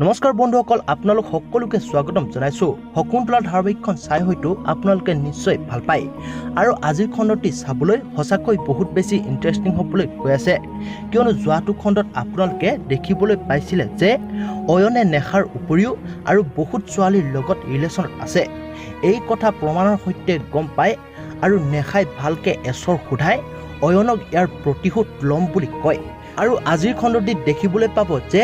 নমস্কাৰ বন্ধুসকল, আপোনালোক সকলোকে স্বাগতম জনাইছো। শকুন্তলা ধাৰাবাহিকখন চাই হয়তো আপোনালোকে নিশ্চয় ভাল পায় আৰু আজিৰ খণ্ডটি চাবলৈ সঁচাকৈ বহুত বেছি ইণ্টাৰেষ্টিং হ'বলৈ গৈ আছে, কিয়নো যোৱাটো খণ্ডত আপোনালোকে দেখিবলৈ পাইছিলে যে অয়নে নেহাৰ উপৰিও আৰু বহুত ছোৱালীৰ লগত ৰিলেশ্যনত আছে। এই কথা প্ৰমাণৰ সৈতে গম পায় আৰু নেহাই ভালকে এচৰ সোধাই অয়নক ইয়াৰ প্ৰতিশোধ ল'ম বুলি কয়। আৰু আজিৰ খণ্ডটিত দেখিবলৈ পাব যে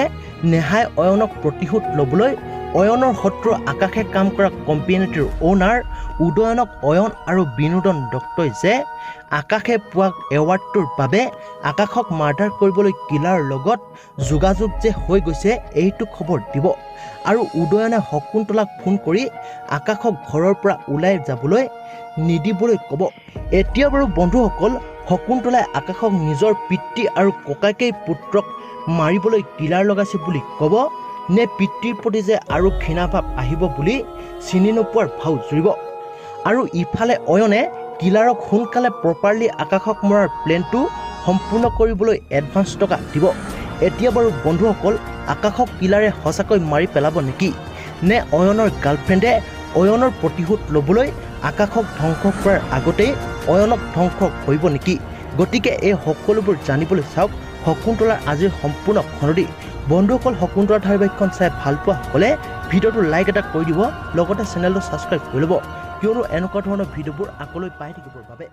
নেহাই অয়নক প্ৰতিশোধ ল'বলৈ অয়নৰ শত্ৰু আকাশে কাম কৰা কোম্পানীটোৰ অ'নাৰ উদয়নক অয়ন আৰু বিনোদন দত্তই যে আকাশে পোৱা এৱাৰ্ডটোৰ বাবে আকাশক মাৰ্ডাৰ কৰিবলৈ কিলাৰ লগত যোগাযোগ যে হৈ গৈছে এইটো খবৰ দিব আৰু উদয়নে শকুন্তলাক ফোন কৰি আকাশক ঘৰৰ পৰা ওলাই যাবলৈ নিদিবলৈ ক'ব। এতিয়া বাৰু বন্ধুসকল, শকুন্তলাই আকাশক নিজৰ পিতৃ আৰু ককাকেই পুত্ৰক মাৰিবলৈ কিলাৰ লগাইছে বুলি ক'ব নে পিতৃৰ প্ৰতি যে আৰু ঘৃণাভাৱ আহিব বুলি চিনি নোপোৱাৰ ভাও জুৰিব। আৰু ইফালে অয়নে কিলাৰক সোনকালে প্ৰপাৰলি আকাশক মৰাৰ প্লেনটো সম্পূৰ্ণ কৰিবলৈ এডভান্স টকা দিব। এতিয়া বাৰু বন্ধুসকল, আকাশক কিলাৰে সঁচাকৈ মাৰি পেলাব নেকি, নে অয়নৰ গাৰ্লফ্ৰেণ্ডে অয়নৰ প্ৰতিশোধ ল'বলৈ আকাশক ধ্বংস কৰাৰ আগতেই অয়নক ধ্বংস কৰিব নেকি? গতিকে এই সকলোবোৰ জানিবলৈ চাওক শকুন্তলাৰ আজিৰ সম্পূৰ্ণ খণ্ডটি। বন্ধুসকল, শকুন্তলা ধাৰাবাহিকখন চাই ভাল পোৱা সকলে ভিডিঅ'টো লাইক এটা কৰি দিব, লগতে চেনেলটো ছাবস্ক্ৰাইব কৰি ল'ব, কিয়নো এনেকুৱা ধৰণৰ ভিডিঅ'বোৰ আগলৈ পাই থাকিবৰ বাবে।